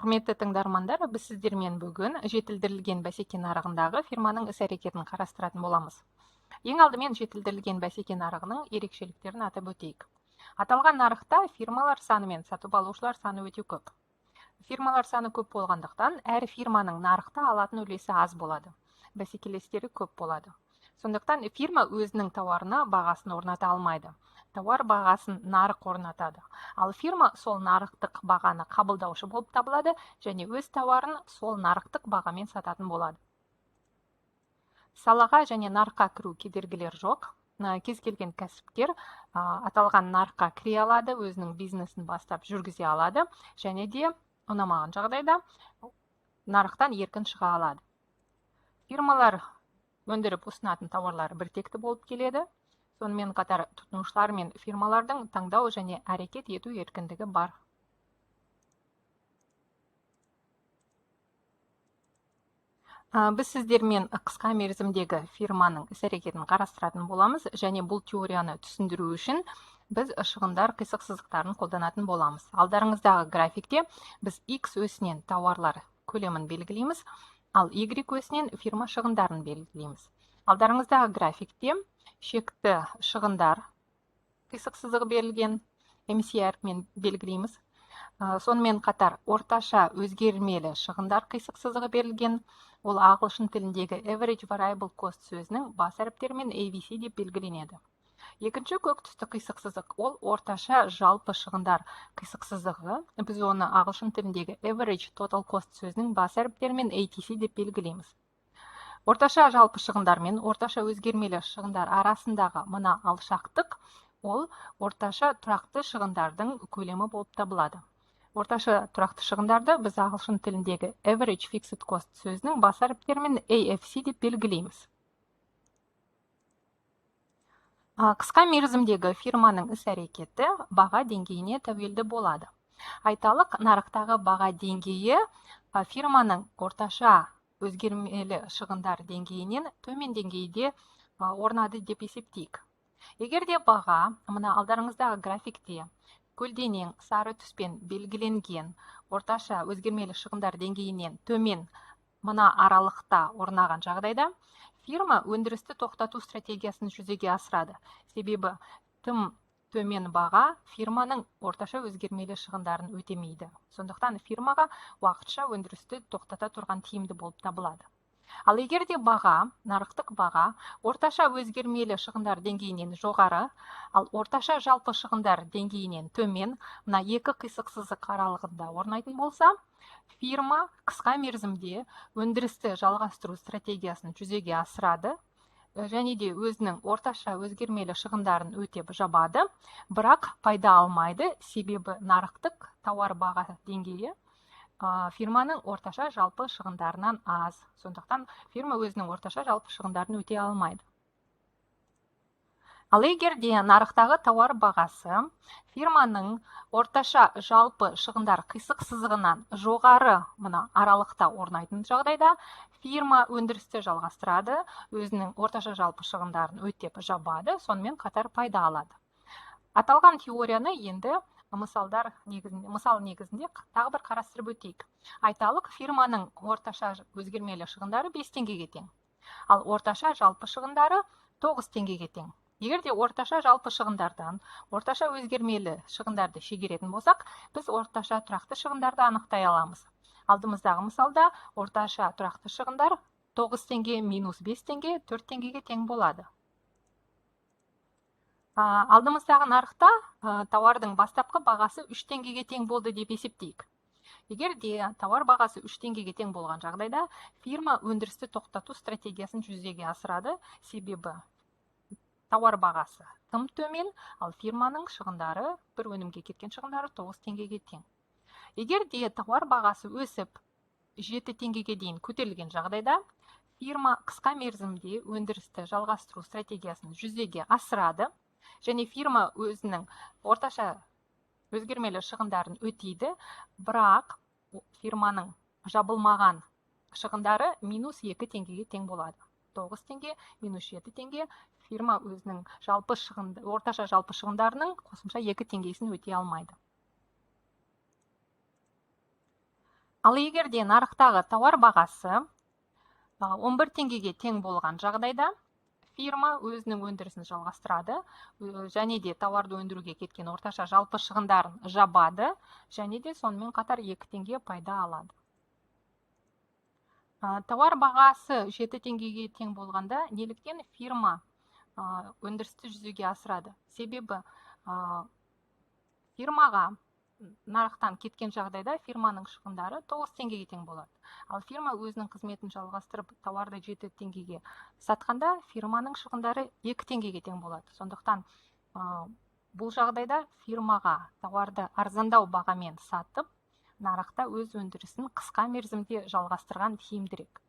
Құрметті тыңдармандар, біз сіздермен бүгін жетілдірілген бәсеке нарығындағы фирманың іс-әрекетін қарастыратын боламыз. Ең алдымен жетілдірілген бәсеке нарығының ерекшеліктерін атап өтейік. Аталған нарықта фирмалар саны мен сатып алушылар саны өте көп. Фирмалар саны көп болғандықтан, әр фирманың нарықта алатын үлесі аз болады. Бәсекелестері көп болады. Сондықтан фирма өзінің тауарына бағасын орната алмайды. Тауар бағасын нарық орнатады. Ал фирма сол нарықтық бағаны қабылдаушы болып табылады және өз тауарын сол нарықтық бағамен сататын болады. Салаға және нарыққа кіру кедергілер жоқ. Кез келген кәсіпкер аталған нарыққа кіре алады, өзінің бизнесін бастап жүргізе алады және де ұнамаған жағдайда нарықтан еркін шыға алады. Фирмалар өндіріп ұсынатын тауарлар біртекті болып келеді. Сонымен қатар тұтынушылар мен фирмалардың таңдау және әрекет ету еркіндігі бар. Біз сіздермен қысқа мерзімдегі фирманың іс-әрекетін қарастыратын боламыз және бұл теорияны түсіндіру үшін біз шығындар қисық сызықтарын қолданатын боламыз. Алдарыңыздағы графикте біз X өсінен тауарлар көлемін белгілейміз, ал Y өсінен фирма шығындарын белгілейміз. Алдарыңыздағы графикте шекті шығындар қисық сызығы берілген, MC әрпімен белгілейміз. Сонымен қатар орташа өзгермелі шығындар қисық сызығы берілген. Ол ағылшын тіліндегі average variable cost сөзінің бас әріптерімен ABC деп белгіленеді. Екінші көк түсті қисық сызық ол орташа жалпы шығындар қисық сызығы. Біз оны ағылшын тіліндегі average total cost сөзінің бас әріптерімен ATC деп белгілейміз. Орташа жалпы шығындар мен орташа өзгермелі шығындар арасындағы мына алшақтық ол орташа тұрақты шығындардың көлемі болып табылады. Орташа тұрақты шығындарды біз ағылшын тіліндегі average fixed cost сөзінің бас әріптерімен AFC деп белгілейміз. Қысқа мерзімдегі фирманың іс-әрекеті баға деңгейіне тәуелді болады. Айталық, нарықтағы баға деңгейі фирманың орташа өзгермелі шығындар деңгейінен төмен деңгейде орнады деп есептейік. Егер де баға мына алдарыңыздағы графикте көлденең сары түспен белгіленген орташа өзгермелі шығындар деңгейінен төмен мына аралықта орнаған жағдайда, фирма өндірісті тоқтату стратегиясын жүзеге асырады. Себебі тым төмен баға фирманың орташа өзгермелі шығындарын өтемейді. Сондықтан фирмаға уақытша өндірісті тоқтата тұрған тиімді болып табылады. Ал егер де баға, нарықтық баға, орташа өзгермелі шығындар деңгейінен жоғары, ал орташа жалпы шығындар деңгейінен төмен, мына екі қисық сызық аралығында орнайтын болса, фирма қысқа мерзімде өндірісті жалғастыру стратегиясын жүзеге асырады және де өзінің орташа өзгермелі шығындарын өтеп жабады, бірақ пайда алмайды, себебі нарықтық тауар баға деңгейі фирманың орташа жалпы шығындарынан аз. Сондықтан фирма өзінің орташа жалпы шығындарын өте алмайды. Ал егер де нарықтағы тауар бағасы фирманың орташа жалпы шығындар қисық сызығынан жоғары мына аралықта орнайтын жағдайда, фирма өндірісті жалғастырады, өзінің орташа жалпы шығындарын өтеп жабады, сонымен қатар пайда алады. Аталған теорияны енді мысал негізінде тағы бір қарастырып өтейік. Айталық, фирманың орташа өзгермелі шығындары 5 теңгеге тең, ал орташа жалпы шығындары 9 теңгеге тең. Егер де орташа жалпы шығындардан орташа өзгермелі шығындарды шегеретін болсақ, біз орташа тұрақты шығындарды анықтай аламыз. Алдымыздағы мысалда орташа тұрақты шығындар 9 теңге минус 5 теңге 4 теңгеге тең болады. Алдымыздағы нарықта тауардың бастапқы бағасы 3 теңгеге тең болды деп есептейік. Егер де тауар бағасы 3 теңгеге тең болған жағдайда, фирма өндірісті тоқтату стратегиясын жүзеге асырады, себебі тауар бағасы тым төмен, ал фирманың шығындары, бір өнімге кеткен шығындары 9 теңгеге тең. Егер де тауар бағасы өсіп 7 теңгеге дейін көтерілген жағдайда, фирма қысқа мерзімде өндірісті жалғастыру стратегиясын жүзеге асырады және фирма өзінің орташа өзгермелі шығындарын өтейді, бірақ фирманың жабылмаған шығындары минус 2 теңгеге тең болады. 9 теңге минус 7 теңге фирма өзінің орташа жалпы шығындарының қосымша 2 теңгесін өтей алмайды. Ал егер де нарықтағы тауар бағасы 11 теңгеге тең болған жағдайда, фирма өзінің өндірісін жалғастырады, және де тауарды өндіруге кеткен орташа жалпы шығындарын жабады, және де сонымен қатар 2 теңге пайда алады. Тауар бағасы 7 теңгеге тең болғанда, неліктен фирма өндірісті жүзеге асырады? Себебі фирмаға нарықтан кеткен жағдайда фирманың шығындары 9 теңгеге тең болады. Ал фирма өзінің қызметін жалғастырып, тауарды 7 теңгеге сатқанда, фирманың шығындары 2 теңгеге тең болады. Сондықтан бұл жағдайда фирмаға тауарды арзандау бағамен сатып, нарықта өз өндірісін қысқа мерзімде жалғастырған тиімдірек.